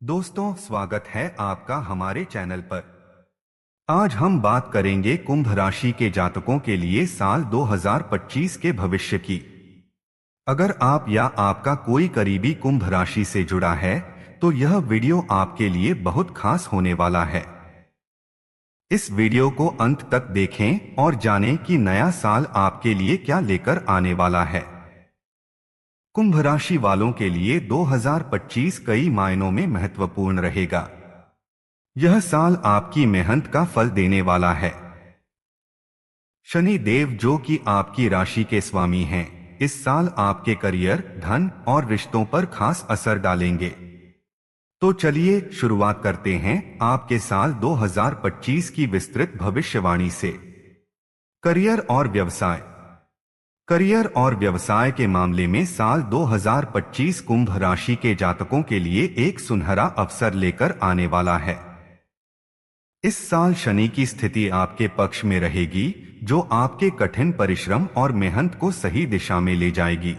दोस्तों, स्वागत है आपका हमारे चैनल पर। आज हम बात करेंगे कुंभ राशि के जातकों के लिए साल 2025 के भविष्य की। अगर आप या आपका कोई करीबी कुंभ राशि से जुड़ा है तो यह वीडियो आपके लिए बहुत खास होने वाला है। इस वीडियो को अंत तक देखें और जानें कि नया साल आपके लिए क्या लेकर आने वाला है। कुंभ राशि वालों के लिए 2025 कई मायनों में महत्वपूर्ण रहेगा। यह साल आपकी मेहनत का फल देने वाला है। शनि देव, जो कि आपकी राशि के स्वामी हैं, इस साल आपके करियर, धन और रिश्तों पर खास असर डालेंगे। तो चलिए शुरुआत करते हैं आपके साल 2025 की विस्तृत भविष्यवाणी से। करियर और व्यवसाय। करियर और व्यवसाय के मामले में साल 2025 कुंभ राशि के जातकों के लिए एक सुनहरा अवसर लेकर आने वाला है। इस साल शनि की स्थिति आपके पक्ष में रहेगी, जो आपके कठिन परिश्रम और मेहनत को सही दिशा में ले जाएगी।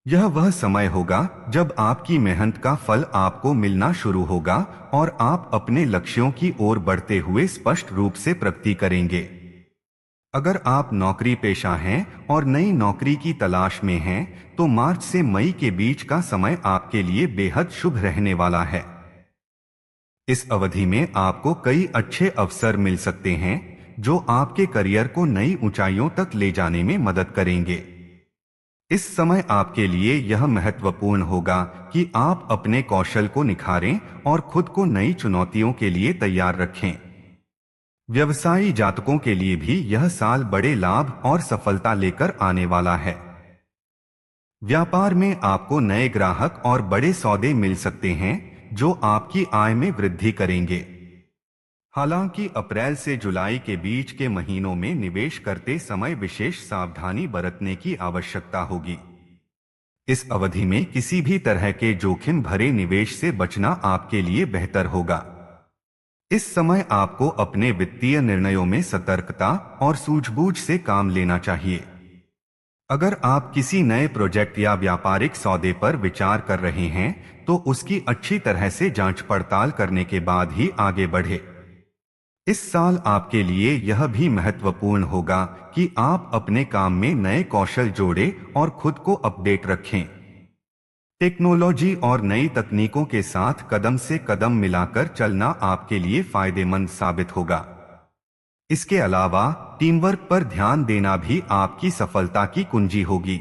यह वह समय होगा जब आपकी मेहनत का फल आपको मिलना शुरू होगा और आप अपने लक्ष्यों की ओर बढ़ते हुए स्पष्ट रूप से प्रगति करेंगे। अगर आप नौकरी पेशा हैं और नई नौकरी की तलाश में हैं, तो मार्च से मई के बीच का समय आपके लिए बेहद शुभ रहने वाला है। इस अवधि में आपको कई अच्छे अवसर मिल सकते हैं, जो आपके करियर को नई ऊंचाइयों तक ले जाने में मदद करेंगे। इस समय आपके लिए यह महत्वपूर्ण होगा कि आप अपने कौशल को निखारें और खुद को नई चुनौतियों के लिए तैयार रखें। व्यवसायी जातकों के लिए भी यह साल बड़े लाभ और सफलता लेकर आने वाला है। व्यापार में आपको नए ग्राहक और बड़े सौदे मिल सकते हैं, जो आपकी आय में वृद्धि करेंगे। हालांकि अप्रैल से जुलाई के बीच के महीनों में निवेश करते समय विशेष सावधानी बरतने की आवश्यकता होगी। इस अवधि में किसी भी तरह के जोखिम भरे निवेश से बचना आपके लिए बेहतर होगा। इस समय आपको अपने वित्तीय निर्णयों में सतर्कता और सूझबूझ से काम लेना चाहिए। अगर आप किसी नए प्रोजेक्ट या व्यापारिक सौदे पर विचार कर रहे हैं, तो उसकी अच्छी तरह से जांच पड़ताल करने के बाद ही आगे बढ़े। इस साल आपके लिए यह भी महत्वपूर्ण होगा कि आप अपने काम में नए कौशल जोड़ें और खुद को अपडेट रखें। टेक्नोलॉजी और नई तकनीकों के साथ कदम से कदम मिलाकर चलना आपके लिए फायदेमंद साबित होगा। इसके अलावा टीमवर्क पर ध्यान देना भी आपकी सफलता की कुंजी होगी।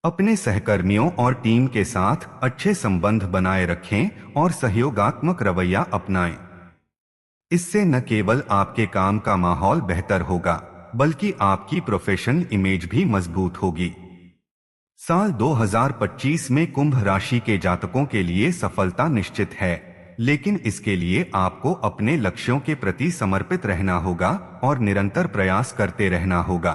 अपने सहकर्मियों और टीम के साथ अच्छे संबंध बनाए रखें और सहयोगात्मक रवैया अपनाएं। इससे न केवल आपके काम का माहौल बेहतर होगा, बल्कि आपकी प्रोफेशनल इमेज भी मजबूत होगी। साल 2025 में कुंभ राशि के जातकों के लिए सफलता निश्चित है, लेकिन इसके लिए आपको अपने लक्ष्यों के प्रति समर्पित रहना होगा और निरंतर प्रयास करते रहना होगा।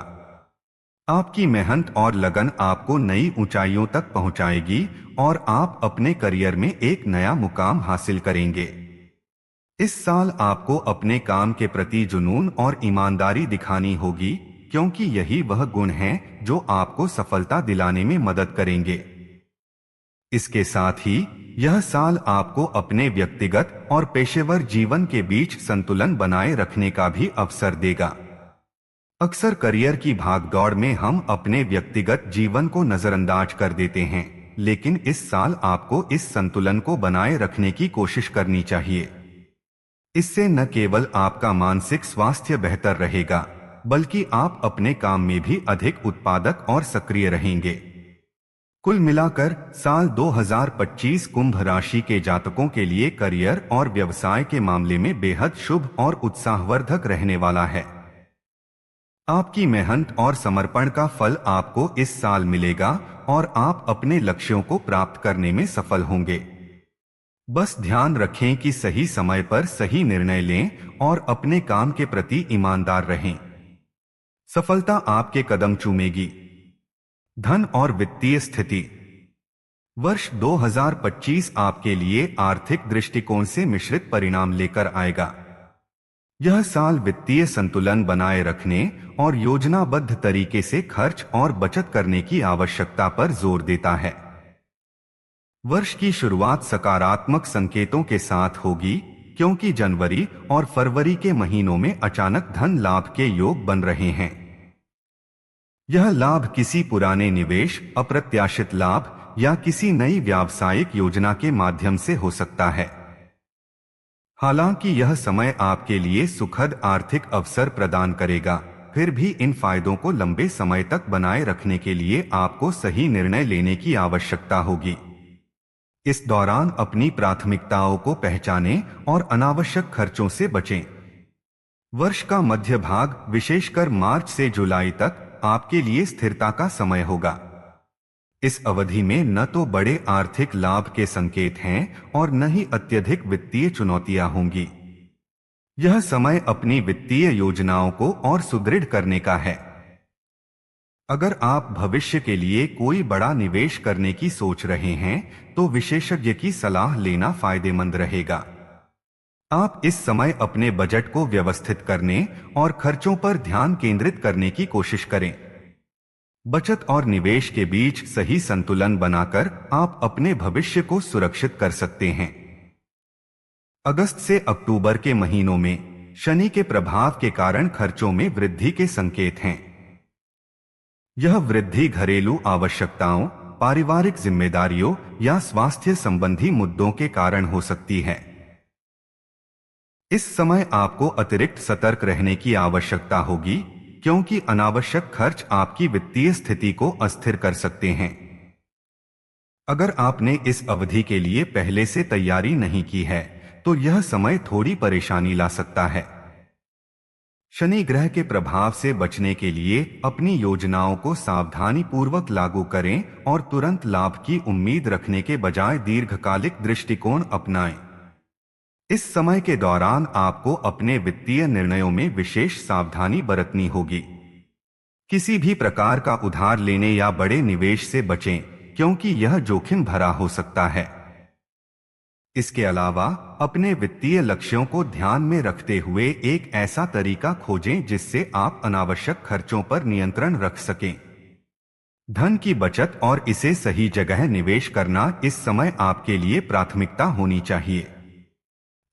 आपकी मेहनत और लगन आपको नई ऊंचाइयों तक पहुंचाएगी और आप अपने करियर में एक नया मुकाम हासिल करेंगे। इस साल आपको अपने काम के प्रति जुनून और ईमानदारी दिखानी होगी, क्योंकि यही वह गुण हैं जो आपको सफलता दिलाने में मदद करेंगे। इसके साथ ही यह साल आपको अपने व्यक्तिगत और पेशेवर जीवन के बीच संतुलन बनाए रखने का भी अवसर देगा। अक्सर करियर की भागदौड़ में हम अपने व्यक्तिगत जीवन को नजरअंदाज कर देते हैं, लेकिन इस साल आपको इस संतुलन को बनाए रखने की कोशिश करनी चाहिए। इससे न केवल आपका मानसिक स्वास्थ्य बेहतर रहेगा, बल्कि आप अपने काम में भी अधिक उत्पादक और सक्रिय रहेंगे। कुल मिलाकर साल 2025 कुंभ राशि के जातकों के लिए करियर और व्यवसाय के मामले में बेहद शुभ और उत्साहवर्धक रहने वाला है। आपकी मेहनत और समर्पण का फल आपको इस साल मिलेगा और आप अपने लक्ष्यों को प्राप्त करने में सफल होंगे। बस ध्यान रखें कि सही समय पर सही निर्णय लें और अपने काम के प्रति ईमानदार रहें। सफलता आपके कदम चूमेगी। धन और वित्तीय स्थिति। वर्ष 2025 आपके लिए आर्थिक दृष्टिकोण से मिश्रित परिणाम लेकर आएगा। यह साल वित्तीय संतुलन बनाए रखने और योजनाबद्ध तरीके से खर्च और बचत करने की आवश्यकता पर जोर देता है। वर्ष की शुरुआत सकारात्मक संकेतों के साथ होगी, क्योंकि जनवरी और फरवरी के महीनों में अचानक धन लाभ के योग बन रहे हैं। यह लाभ किसी पुराने निवेश, अप्रत्याशित लाभ या किसी नई व्यावसायिक योजना के माध्यम से हो सकता है। हालांकि यह समय आपके लिए सुखद आर्थिक अवसर प्रदान करेगा, फिर भी इन फायदों को लंबे समय तक बनाए रखने के लिए आपको सही निर्णय लेने की आवश्यकता होगी। इस दौरान अपनी प्राथमिकताओं को पहचानें और अनावश्यक खर्चों से बचें। वर्ष का मध्य भाग, विशेषकर मार्च से जुलाई तक, आपके लिए स्थिरता का समय होगा। इस अवधि में न तो बड़े आर्थिक लाभ के संकेत हैं और न ही अत्यधिक वित्तीय चुनौतियां होंगी। यह समय अपनी वित्तीय योजनाओं को और सुदृढ़ करने का है। अगर आप भविष्य के लिए कोई बड़ा निवेश करने की सोच रहे हैं, तो विशेषज्ञ की सलाह लेना फायदेमंद रहेगा। आप इस समय अपने बजट को व्यवस्थित करने और खर्चों पर ध्यान केंद्रित करने की कोशिश करें। बचत और निवेश के बीच सही संतुलन बनाकर आप अपने भविष्य को सुरक्षित कर सकते हैं। अगस्त से अक्टूबर के महीनों में शनि के प्रभाव के कारण खर्चों में वृद्धि के संकेत हैं। यह वृद्धि घरेलू आवश्यकताओं, पारिवारिक जिम्मेदारियों या स्वास्थ्य संबंधी मुद्दों के कारण हो सकती है। इस समय आपको अतिरिक्त सतर्क रहने की आवश्यकता होगी, क्योंकि अनावश्यक खर्च आपकी वित्तीय स्थिति को अस्थिर कर सकते हैं। अगर आपने इस अवधि के लिए पहले से तैयारी नहीं की है, तो यह समय थोड़ी परेशानी ला सकता है। शनि ग्रह के प्रभाव से बचने के लिए अपनी योजनाओं को सावधानी पूर्वक लागू करें और तुरंत लाभ की उम्मीद रखने के बजाय दीर्घकालिक दृष्टिकोण अपनाएं। इस समय के दौरान आपको अपने वित्तीय निर्णयों में विशेष सावधानी बरतनी होगी। किसी भी प्रकार का उधार लेने या बड़े निवेश से बचें, क्योंकि यह जोखिम भरा हो सकता है। इसके अलावा अपने वित्तीय लक्ष्यों को ध्यान में रखते हुए एक ऐसा तरीका खोजें जिससे आप अनावश्यक खर्चों पर नियंत्रण रख सकें। धन की बचत और इसे सही जगह निवेश करना इस समय आपके लिए प्राथमिकता होनी चाहिए।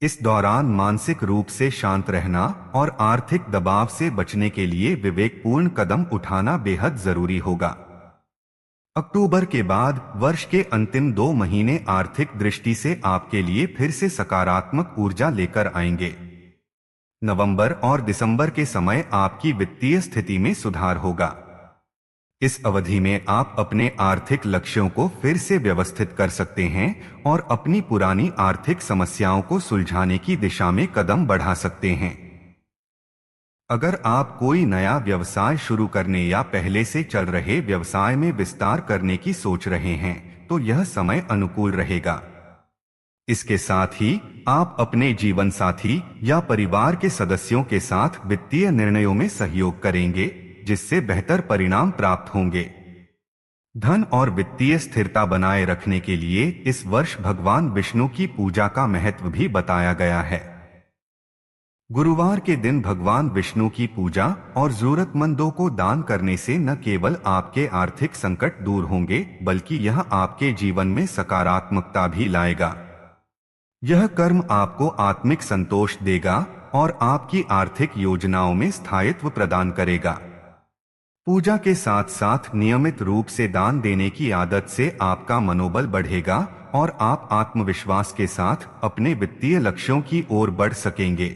इस दौरान मानसिक रूप से शांत रहना और आर्थिक दबाव से बचने के लिए विवेकपूर्ण कदम उठाना बेहद जरूरी होगा। अक्टूबर के बाद वर्ष के अंतिम 2 महीने आर्थिक दृष्टि से आपके लिए फिर से सकारात्मक ऊर्जा लेकर आएंगे। नवंबर और दिसंबर के समय आपकी वित्तीय स्थिति में सुधार होगा। इस अवधि में आप अपने आर्थिक लक्ष्यों को फिर से व्यवस्थित कर सकते हैं और अपनी पुरानी आर्थिक समस्याओं को सुलझाने की दिशा में कदम बढ़ा सकते हैं। अगर आप कोई नया व्यवसाय शुरू करने या पहले से चल रहे व्यवसाय में विस्तार करने की सोच रहे हैं, तो यह समय अनुकूल रहेगा। इसके साथ ही आप अपने जीवन साथी या परिवार के सदस्यों के साथ वित्तीय निर्णयों में सहयोग करेंगे, जिससे बेहतर परिणाम प्राप्त होंगे। धन और वित्तीय स्थिरता बनाए रखने के लिए इस वर्ष भगवान विष्णु की पूजा का महत्व भी बताया गया है। गुरुवार के दिन भगवान विष्णु की पूजा और जरूरतमंदों को दान करने से न केवल आपके आर्थिक संकट दूर होंगे, बल्कि यह आपके जीवन में सकारात्मकता भी लाएगा। यह कर्म आपको आत्मिक संतोष देगा और आपकी आर्थिक योजनाओं में स्थायित्व प्रदान करेगा। पूजा के साथ साथ नियमित रूप से दान देने की आदत से आपका मनोबल बढ़ेगा और आप आत्मविश्वास के साथ अपने वित्तीय लक्ष्यों की ओर बढ़ सकेंगे।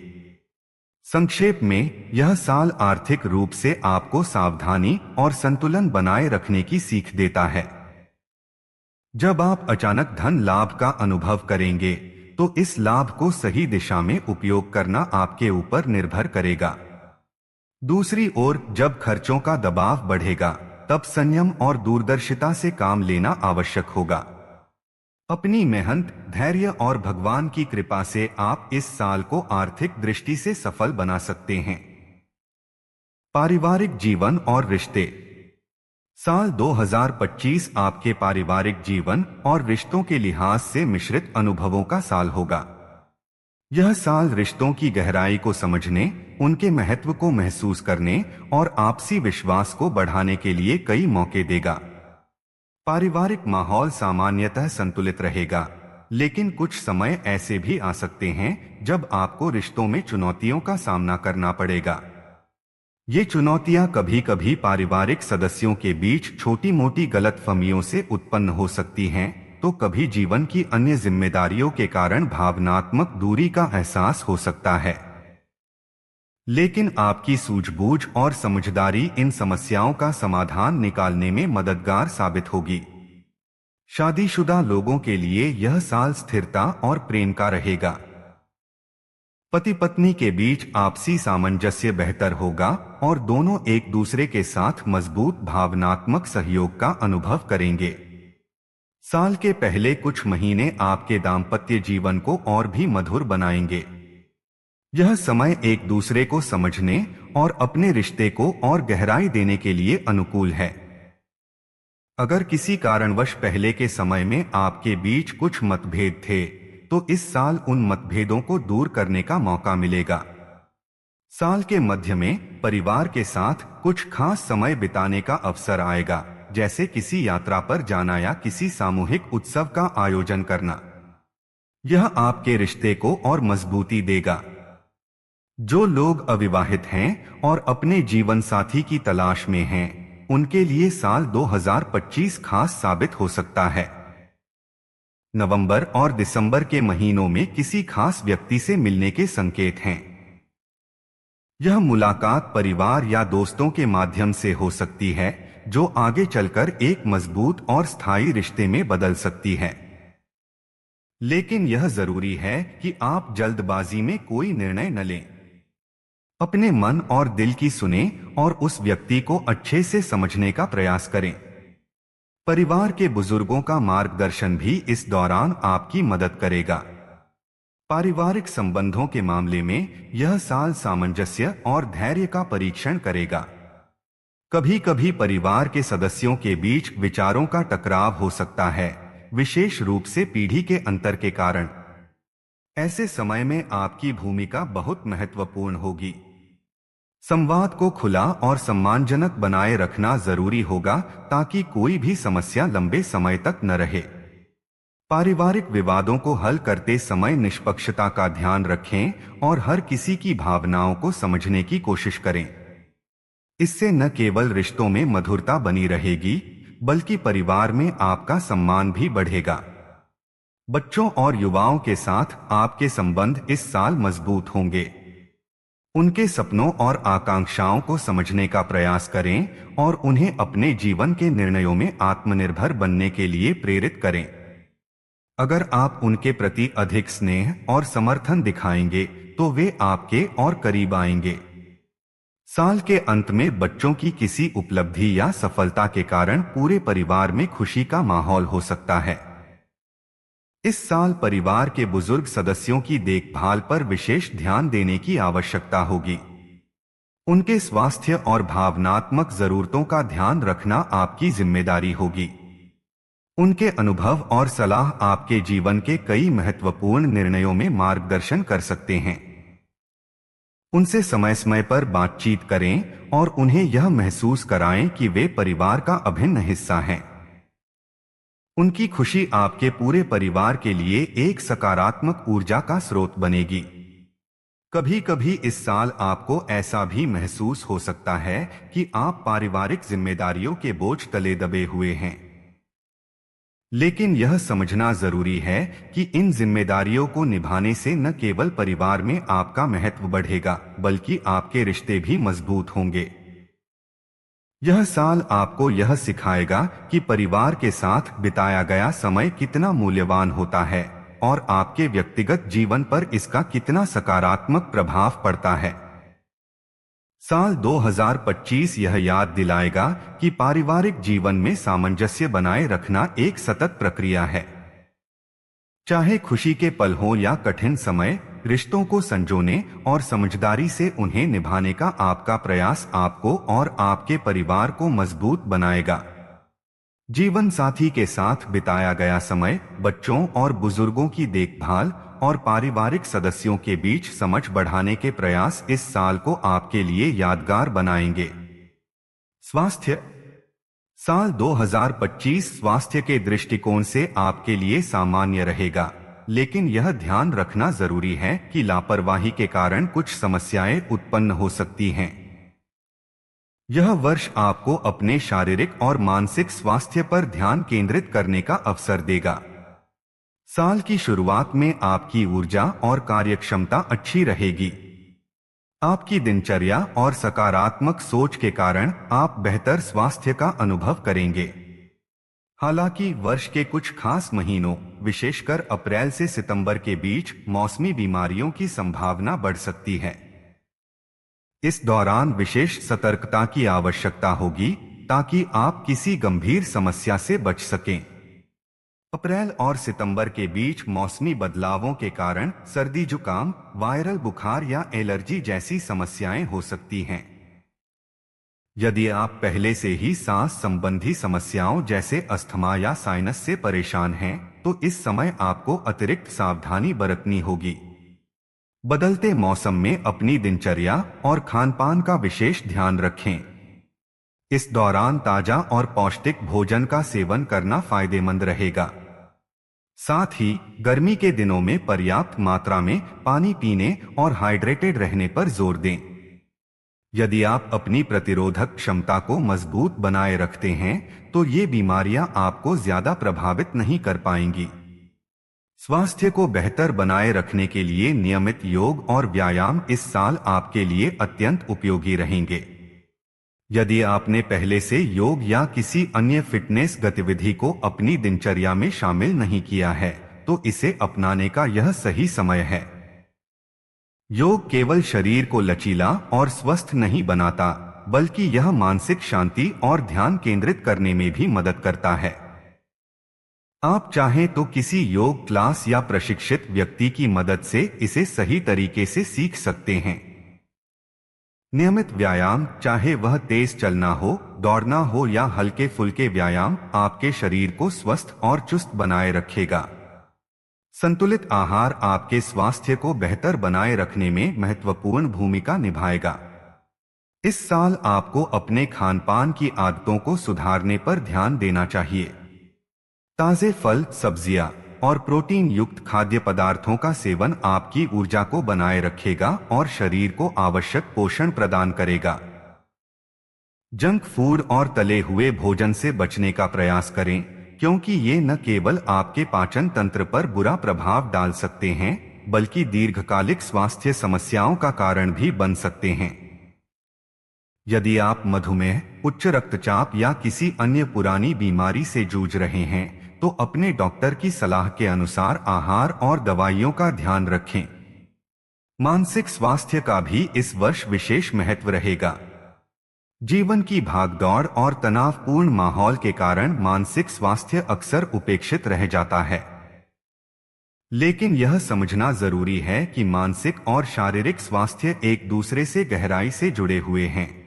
संक्षेप में, यह साल आर्थिक रूप से आपको सावधानी और संतुलन बनाए रखने की सीख देता है। जब आप अचानक धन लाभ का अनुभव करेंगे, तो इस लाभ को सही दिशा में उपयोग करना आपके ऊपर निर्भर करेगा। दूसरी ओर, जब खर्चों का दबाव बढ़ेगा, तब संयम और दूरदर्शिता से काम लेना आवश्यक होगा। अपनी मेहनत, धैर्य और भगवान की कृपा से आप इस साल को आर्थिक दृष्टि से सफल बना सकते हैं। पारिवारिक जीवन और रिश्ते। साल 2025 आपके पारिवारिक जीवन और रिश्तों के लिहाज से मिश्रित अनुभवों का साल होगा। यह साल रिश्तों की गहराई को समझने, उनके महत्व को महसूस करने और आपसी विश्वास को बढ़ाने के लिए कई मौके देगा। पारिवारिक माहौल सामान्यतः संतुलित रहेगा, लेकिन कुछ समय ऐसे भी आ सकते हैं जब आपको रिश्तों में चुनौतियों का सामना करना पड़ेगा। ये चुनौतियां कभी कभी पारिवारिक सदस्यों के बीच छोटी मोटी गलतफहमियों से उत्पन्न हो सकती हैं, तो कभी जीवन की अन्य जिम्मेदारियों के कारण भावनात्मक दूरी का एहसास हो सकता है। लेकिन आपकी सूझबूझ और समझदारी इन समस्याओं का समाधान निकालने में मददगार साबित होगी। शादीशुदा लोगों के लिए यह साल स्थिरता और प्रेम का रहेगा। पति पत्नी के बीच आपसी सामंजस्य बेहतर होगा और दोनों एक दूसरे के साथ मजबूत भावनात्मक सहयोग का अनुभव करेंगे। साल के पहले कुछ महीने आपके दाम्पत्य जीवन को और भी मधुर बनाएंगे। यह समय एक दूसरे को समझने और अपने रिश्ते को और गहराई देने के लिए अनुकूल है। अगर किसी कारणवश पहले के समय में आपके बीच कुछ मतभेद थे, तो इस साल उन मतभेदों को दूर करने का मौका मिलेगा। साल के मध्य में परिवार के साथ कुछ खास समय बिताने का अवसर आएगा, जैसे किसी यात्रा पर जाना या किसी सामूहिक उत्सव का आयोजन करना। यह आपके रिश्ते को और मजबूती देगा। जो लोग अविवाहित हैं और अपने जीवन साथी की तलाश में हैं, उनके लिए साल 2025 खास साबित हो सकता है। नवंबर और दिसंबर के महीनों में किसी खास व्यक्ति से मिलने के संकेत हैं। यह मुलाकात परिवार या दोस्तों के माध्यम से हो सकती है, जो आगे चलकर एक मजबूत और स्थायी रिश्ते में बदल सकती है। लेकिन यह जरूरी है कि आप जल्दबाजी में कोई निर्णय न लें। अपने मन और दिल की सुनें और उस व्यक्ति को अच्छे से समझने का प्रयास करें। परिवार के बुजुर्गों का मार्गदर्शन भी इस दौरान आपकी मदद करेगा। पारिवारिक संबंधों के मामले में यह साल सामंजस्य और धैर्य का परीक्षण करेगा। कभी कभी परिवार के सदस्यों के बीच विचारों का टकराव हो सकता है, विशेष रूप से पीढ़ी के अंतर के कारण। ऐसे समय में आपकी भूमिका बहुत महत्वपूर्ण होगी। संवाद को खुला और सम्मानजनक बनाए रखना जरूरी होगा, ताकि कोई भी समस्या लंबे समय तक न रहे। पारिवारिक विवादों को हल करते समय निष्पक्षता का ध्यान रखें और हर किसी की भावनाओं को समझने की कोशिश करें। इससे न केवल रिश्तों में मधुरता बनी रहेगी, बल्कि परिवार में आपका सम्मान भी बढ़ेगा। बच्चों और युवाओं के साथ आपके संबंध इस साल मजबूत होंगे। उनके सपनों और आकांक्षाओं को समझने का प्रयास करें और उन्हें अपने जीवन के निर्णयों में आत्मनिर्भर बनने के लिए प्रेरित करें। अगर आप उनके प्रति अधिक स्नेह और समर्थन दिखाएंगे, तो वे आपके और करीब आएंगे। साल के अंत में बच्चों की किसी उपलब्धि या सफलता के कारण पूरे परिवार में खुशी का माहौल हो सकता है। इस साल परिवार के बुजुर्ग सदस्यों की देखभाल पर विशेष ध्यान देने की आवश्यकता होगी। उनके स्वास्थ्य और भावनात्मक जरूरतों का ध्यान रखना आपकी जिम्मेदारी होगी। उनके अनुभव और सलाह आपके जीवन के कई महत्वपूर्ण निर्णयों में मार्गदर्शन कर सकते हैं। उनसे समय समय पर बातचीत करें और उन्हें यह महसूस कराएं कि वे परिवार का अभिन्न हिस्सा हैं। उनकी खुशी आपके पूरे परिवार के लिए एक सकारात्मक ऊर्जा का स्रोत बनेगी। कभी कभी इस साल आपको ऐसा भी महसूस हो सकता है कि आप पारिवारिक जिम्मेदारियों के बोझ तले दबे हुए हैं। लेकिन यह समझना जरूरी है कि इन जिम्मेदारियों को निभाने से न केवल परिवार में आपका महत्व बढ़ेगा, बल्कि आपके रिश्ते भी मजबूत होंगे। यह साल आपको यह सिखाएगा कि परिवार के साथ बिताया गया समय कितना मूल्यवान होता है और आपके व्यक्तिगत जीवन पर इसका कितना सकारात्मक प्रभाव पड़ता है। साल 2025 यह याद दिलाएगा कि पारिवारिक जीवन में सामंजस्य बनाए रखना एक सतत प्रक्रिया है। चाहे खुशी के पल हो या कठिन समय, रिश्तों को संजोने और समझदारी से उन्हें निभाने का आपका प्रयास आपको और आपके परिवार को मजबूत बनाएगा। जीवन साथी के साथ बिताया गया समय, बच्चों और बुजुर्गों की देखभाल और पारिवारिक सदस्यों के बीच समझ बढ़ाने के प्रयास इस साल को आपके लिए यादगार बनाएंगे। स्वास्थ्य। साल 2025 स्वास्थ्य के दृष्टिकोण से आपके लिए सामान्य रहेगा, लेकिन यह ध्यान रखना जरूरी है कि लापरवाही के कारण कुछ समस्याएं उत्पन्न हो सकती हैं। यह वर्ष आपको अपने शारीरिक और मानसिक स्वास्थ्य पर ध्यान केंद्रित करने का अवसर देगा। साल की शुरुआत में आपकी ऊर्जा और कार्यक्षमता अच्छी रहेगी। आपकी दिनचर्या और सकारात्मक सोच के कारण आप बेहतर स्वास्थ्य का अनुभव करेंगे। हालांकि वर्ष के कुछ खास महीनों, विशेषकर अप्रैल से सितंबर के बीच मौसमी बीमारियों की संभावना बढ़ सकती है। इस दौरान विशेष सतर्कता की आवश्यकता होगी ताकि आप किसी गंभीर समस्या से बच सकें। अप्रैल और सितंबर के बीच मौसमी बदलावों के कारण सर्दी, जुकाम, वायरल बुखार या एलर्जी जैसी समस्याएं हो सकती हैं। यदि आप पहले से ही सांस संबंधी समस्याओं जैसे अस्थमा या साइनस से परेशान हैं, तो इस समय आपको अतिरिक्त सावधानी बरतनी होगी। बदलते मौसम में अपनी दिनचर्या और खानपान का विशेष ध्यान रखें। इस दौरान ताजा और पौष्टिक भोजन का सेवन करना फायदेमंद रहेगा। साथ ही गर्मी के दिनों में पर्याप्त मात्रा में पानी पीने और हाइड्रेटेड रहने पर जोर दें। यदि आप अपनी प्रतिरोधक क्षमता को मजबूत बनाए रखते हैं, तो ये बीमारियां आपको ज्यादा प्रभावित नहीं कर पाएंगी। स्वास्थ्य को बेहतर बनाए रखने के लिए नियमित योग और व्यायाम इस साल आपके लिए अत्यंत उपयोगी रहेंगे। यदि आपने पहले से योग या किसी अन्य फिटनेस गतिविधि को अपनी दिनचर्या में शामिल नहीं किया है, तो इसे अपनाने का यह सही समय है। योग केवल शरीर को लचीला और स्वस्थ नहीं बनाता, बल्कि यह मानसिक शांति और ध्यान केंद्रित करने में भी मदद करता है। आप चाहें तो किसी योग क्लास या प्रशिक्षित व्यक्ति की मदद से इसे सही तरीके से सीख सकते हैं। नियमित व्यायाम, चाहे वह तेज चलना हो, दौड़ना हो या हल्के फुल्के व्यायाम, आपके शरीर को स्वस्थ और चुस्त बनाए रखेगा। संतुलित आहार आपके स्वास्थ्य को बेहतर बनाए रखने में महत्वपूर्ण भूमिका निभाएगा। इस साल आपको अपने खानपान की आदतों को सुधारने पर ध्यान देना चाहिए। ताजे फल, सब्जियां और प्रोटीन युक्त खाद्य पदार्थों का सेवन आपकी ऊर्जा को बनाए रखेगा और शरीर को आवश्यक पोषण प्रदान करेगा। जंक फूड और तले हुए भोजन से बचने का प्रयास करें, क्योंकि ये न केवल आपके पाचन तंत्र पर बुरा प्रभाव डाल सकते हैं, बल्कि दीर्घकालिक स्वास्थ्य समस्याओं का कारण भी बन सकते हैं। यदि आप मधुमेह, उच्च रक्तचाप या किसी अन्य पुरानी बीमारी से जूझ रहे हैं, तो अपने डॉक्टर की सलाह के अनुसार आहार और दवाइयों का ध्यान रखें। मानसिक स्वास्थ्य का भी इस वर्ष विशेष महत्व रहेगा। जीवन की भागदौड़ और तनावपूर्ण माहौल के कारण मानसिक स्वास्थ्य अक्सर उपेक्षित रह जाता है। लेकिन यह समझना जरूरी है कि मानसिक और शारीरिक स्वास्थ्य एक दूसरे से गहराई से जुड़े हुए हैं।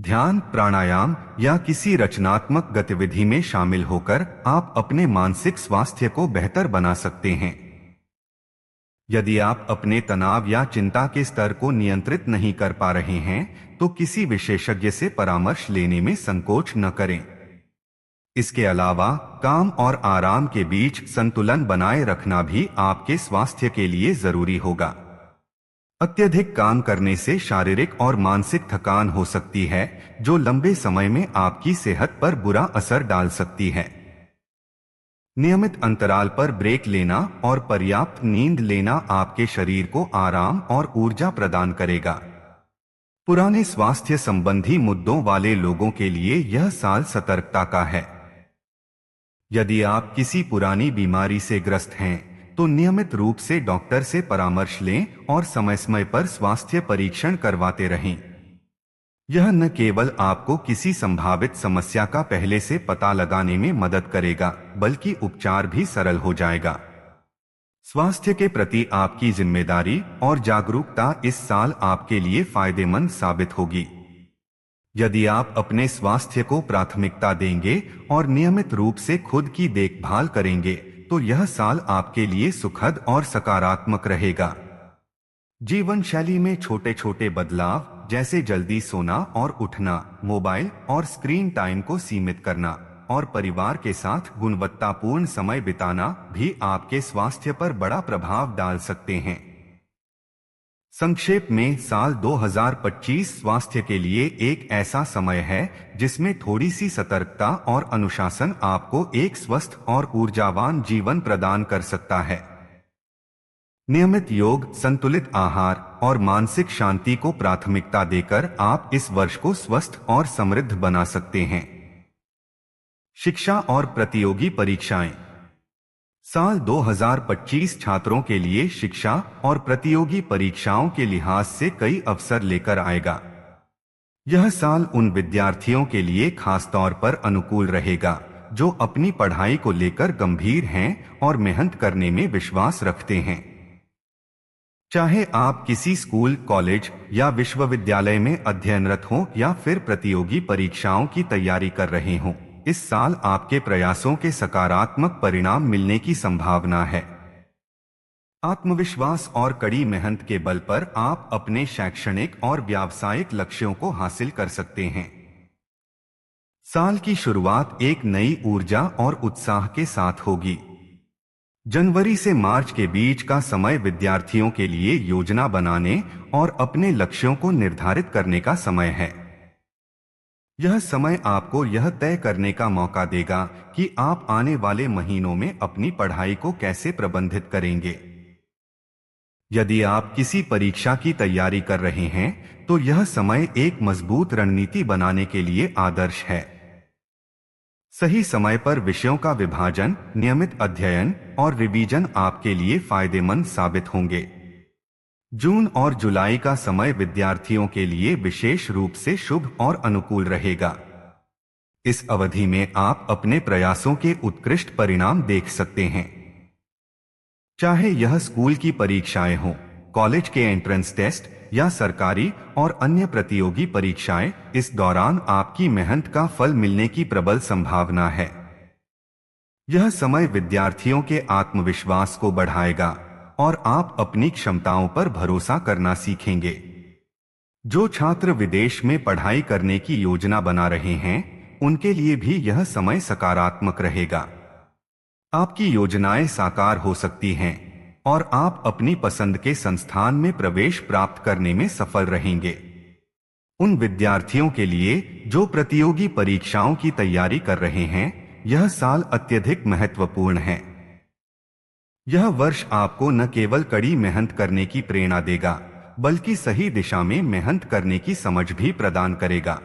ध्यान, प्राणायाम या किसी रचनात्मक गतिविधि में शामिल होकर आप अपने मानसिक स्वास्थ्य को बेहतर बना सकते हैं। यदि आप अपने तनाव या चिंता के स्तर को नियंत्रित नहीं कर पा रहे हैं, तो किसी विशेषज्ञ से परामर्श लेने में संकोच न करें। इसके अलावा काम और आराम के बीच संतुलन बनाए रखना भी आपके स्वास्थ्य के लिए जरूरी होगा। अत्यधिक काम करने से शारीरिक और मानसिक थकान हो सकती है, जो लंबे समय में आपकी सेहत पर बुरा असर डाल सकती है। नियमित अंतराल पर ब्रेक लेना और पर्याप्त नींद लेना आपके शरीर को आराम और ऊर्जा प्रदान करेगा। पुराने स्वास्थ्य संबंधी मुद्दों वाले लोगों के लिए यह साल सतर्कता का है। यदि आप किसी पुरानी बीमारी से ग्रस्त हैं, तो नियमित रूप से डॉक्टर से परामर्श लें और समय समय पर स्वास्थ्य परीक्षण करवाते रहें। यह न केवल आपको किसी संभावित समस्या का पहले से पता लगाने में मदद करेगा, बल्कि उपचार भी सरल हो जाएगा। स्वास्थ्य के प्रति आपकी जिम्मेदारी और जागरूकता इस साल आपके लिए फायदेमंद साबित होगी। यदि आप अपने स्वास्थ्य को प्राथमिकता देंगे और नियमित रूप से खुद की देखभाल करेंगे, तो यह साल आपके लिए सुखद और सकारात्मक रहेगा। जीवन शैली में छोटे छोटे बदलाव, जैसे जल्दी सोना और उठना, मोबाइल और स्क्रीन टाइम को सीमित करना और परिवार के साथ गुणवत्तापूर्ण समय बिताना भी आपके स्वास्थ्य पर बड़ा प्रभाव डाल सकते हैं। संक्षेप में, साल 2025 स्वास्थ्य के लिए एक ऐसा समय है जिसमें थोड़ी सी सतर्कता और अनुशासन आपको एक स्वस्थ और ऊर्जावान जीवन प्रदान कर सकता है। नियमित योग, संतुलित आहार और मानसिक शांति को प्राथमिकता देकर आप इस वर्ष को स्वस्थ और समृद्ध बना सकते हैं। शिक्षा और प्रतियोगी परीक्षाएं। साल 2025 छात्रों के लिए शिक्षा और प्रतियोगी परीक्षाओं के लिहाज से कई अवसर लेकर आएगा। यह साल उन विद्यार्थियों के लिए खास तौर पर अनुकूल रहेगा जो अपनी पढ़ाई को लेकर गंभीर हैं और मेहनत करने में विश्वास रखते हैं। चाहे आप किसी स्कूल, कॉलेज या विश्वविद्यालय में अध्ययनरत हों या फिर प्रतियोगी परीक्षाओं की तैयारी कर रहे हों, इस साल आपके प्रयासों के सकारात्मक परिणाम मिलने की संभावना है। आत्मविश्वास और कड़ी मेहनत के बल पर आप अपने शैक्षणिक और व्यावसायिक लक्ष्यों को हासिल कर सकते हैं। साल की शुरुआत एक नई ऊर्जा और उत्साह के साथ होगी। जनवरी से मार्च के बीच का समय विद्यार्थियों के लिए योजना बनाने और अपने लक्ष्यों को निर्धारित करने का समय है। यह समय आपको यह तय करने का मौका देगा कि आप आने वाले महीनों में अपनी पढ़ाई को कैसे प्रबंधित करेंगे। यदि आप किसी परीक्षा की तैयारी कर रहे हैं तो यह समय एक मजबूत रणनीति बनाने के लिए आदर्श है। सही समय पर विषयों का विभाजन, नियमित अध्ययन और रिवीजन आपके लिए फायदेमंद साबित होंगे। जून और जुलाई का समय विद्यार्थियों के लिए विशेष रूप से शुभ और अनुकूल रहेगा। इस अवधि में आप अपने प्रयासों के उत्कृष्ट परिणाम देख सकते हैं। चाहे यह स्कूल की परीक्षाएं हों, कॉलेज के एंट्रेंस टेस्ट या सरकारी और अन्य प्रतियोगी परीक्षाएं, इस दौरान आपकी मेहनत का फल मिलने की प्रबल संभावना है। यह समय विद्यार्थियों के आत्मविश्वास को बढ़ाएगा और आप अपनी क्षमताओं पर भरोसा करना सीखेंगे। जो छात्र विदेश में पढ़ाई करने की योजना बना रहे हैं, उनके लिए भी यह समय सकारात्मक रहेगा। आपकी योजनाएं साकार हो सकती हैं और आप अपनी पसंद के संस्थान में प्रवेश प्राप्त करने में सफल रहेंगे। उन विद्यार्थियों के लिए जो प्रतियोगी परीक्षाओं की तैयारी कर रहे हैं, यह साल अत्यधिक महत्वपूर्ण है। यह वर्ष आपको न केवल कड़ी मेहनत करने की प्रेरणा देगा, बल्कि सही दिशा में मेहनत करने की समझ भी प्रदान करेगा।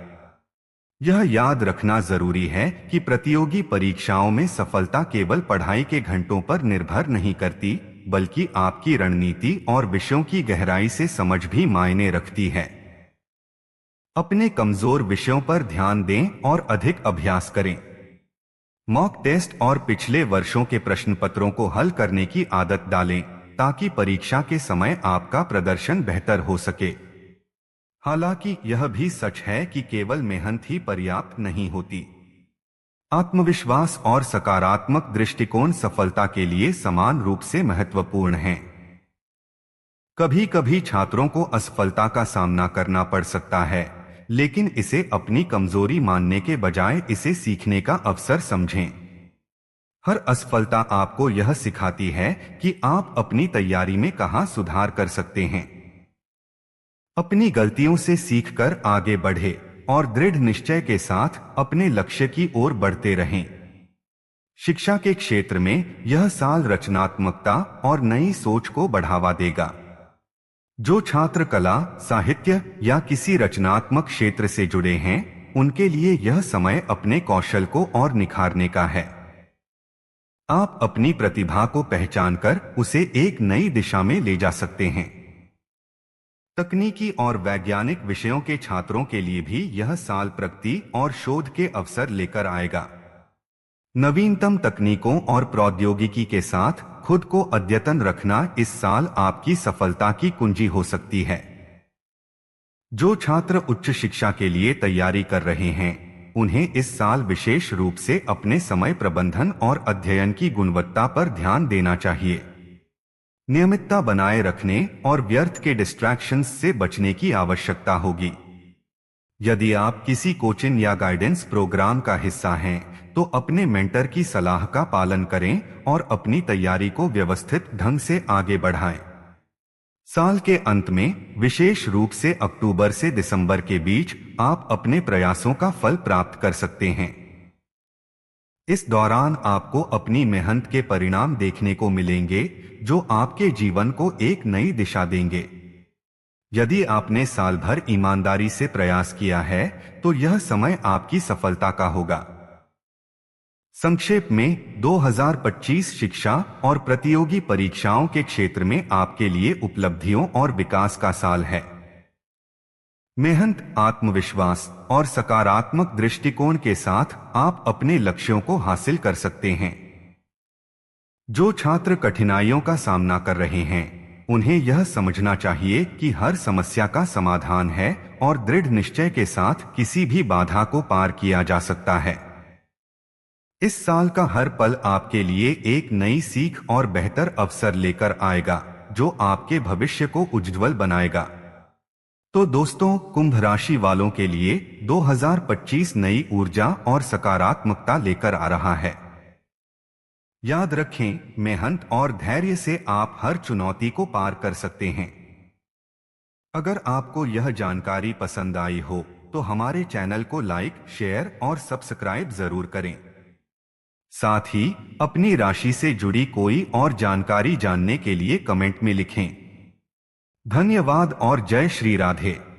यह याद रखना जरूरी है कि प्रतियोगी परीक्षाओं में सफलता केवल पढ़ाई के घंटों पर निर्भर नहीं करती, बल्कि आपकी रणनीति और विषयों की गहराई से समझ भी मायने रखती है। अपने कमजोर विषयों पर ध्यान दें और अधिक अभ्यास करें। मॉक टेस्ट और पिछले वर्षों के प्रश्न पत्रों को हल करने की आदत डालें ताकि परीक्षा के समय आपका प्रदर्शन बेहतर हो सके। हालांकि यह भी सच है कि केवल मेहनत ही पर्याप्त नहीं होती। आत्मविश्वास और सकारात्मक दृष्टिकोण सफलता के लिए समान रूप से महत्वपूर्ण हैं। कभी कभी छात्रों को असफलता का सामना करना पड़ सकता है, लेकिन इसे अपनी कमजोरी मानने के बजाय इसे सीखने का अवसर समझें। हर असफलता आपको यह सिखाती है कि आप अपनी तैयारी में कहां सुधार कर सकते हैं। अपनी गलतियों से सीखकर आगे बढ़े और दृढ़ निश्चय के साथ अपने लक्ष्य की ओर बढ़ते रहें। शिक्षा के क्षेत्र में यह साल रचनात्मकता और नई सोच को बढ़ावा देगा। जो छात्र कला, साहित्य या किसी रचनात्मक क्षेत्र से जुड़े हैं, उनके लिए यह समय अपने कौशल को और निखारने का है। आप अपनी प्रतिभा को पहचानकर उसे एक नई दिशा में ले जा सकते हैं। तकनीकी और वैज्ञानिक विषयों के छात्रों के लिए भी यह साल प्रगति और शोध के अवसर लेकर आएगा। नवीनतम तकनीकों और प्रौद्योगिकी के साथ खुद को अद्यतन रखना इस साल आपकी सफलता की कुंजी हो सकती है। जो छात्र उच्च शिक्षा के लिए तैयारी कर रहे हैं, उन्हें इस साल विशेष रूप से अपने समय प्रबंधन और अध्ययन की गुणवत्ता पर ध्यान देना चाहिए। नियमितता बनाए रखने और व्यर्थ के डिस्ट्रैक्शंस से बचने की आवश्यकता होगी। यदि आप किसी कोचिंग या गाइडेंस प्रोग्राम का हिस्सा हैं, तो अपने मेंटर की सलाह का पालन करें और अपनी तैयारी को व्यवस्थित ढंग से आगे बढ़ाएं। साल के अंत में, विशेष रूप से अक्टूबर से दिसंबर के बीच, आप अपने प्रयासों का फल प्राप्त कर सकते हैं। इस दौरान आपको अपनी मेहनत के परिणाम देखने को मिलेंगे, जो आपके जीवन को एक नई दिशा देंगे। यदि आपने साल भर ईमानदारी से प्रयास किया है, तो यह समय आपकी सफलता का होगा। संक्षेप में, 2025 शिक्षा और प्रतियोगी परीक्षाओं के क्षेत्र में आपके लिए उपलब्धियों और विकास का साल है। मेहनत, आत्मविश्वास और सकारात्मक दृष्टिकोण के साथ आप अपने लक्ष्यों को हासिल कर सकते हैं। जो छात्र कठिनाइयों का सामना कर रहे हैं, उन्हें यह समझना चाहिए कि हर समस्या का समाधान है और दृढ़ निश्चय के साथ किसी भी बाधा को पार किया जा सकता है। इस साल का हर पल आपके लिए एक नई सीख और बेहतर अवसर लेकर आएगा, जो आपके भविष्य को उज्जवल बनाएगा। तो दोस्तों, कुंभ राशि वालों के लिए 2025 नई ऊर्जा और सकारात्मकता लेकर आ रहा है। याद रखें, मेहनत और धैर्य से आप हर चुनौती को पार कर सकते हैं। अगर आपको यह जानकारी पसंद आई हो, तो हमारे चैनल को लाइक, शेयर और सब्सक्राइब जरूर करें। साथ ही अपनी राशि से जुड़ी कोई और जानकारी जानने के लिए कमेंट में लिखें। धन्यवाद और जय श्री राधे।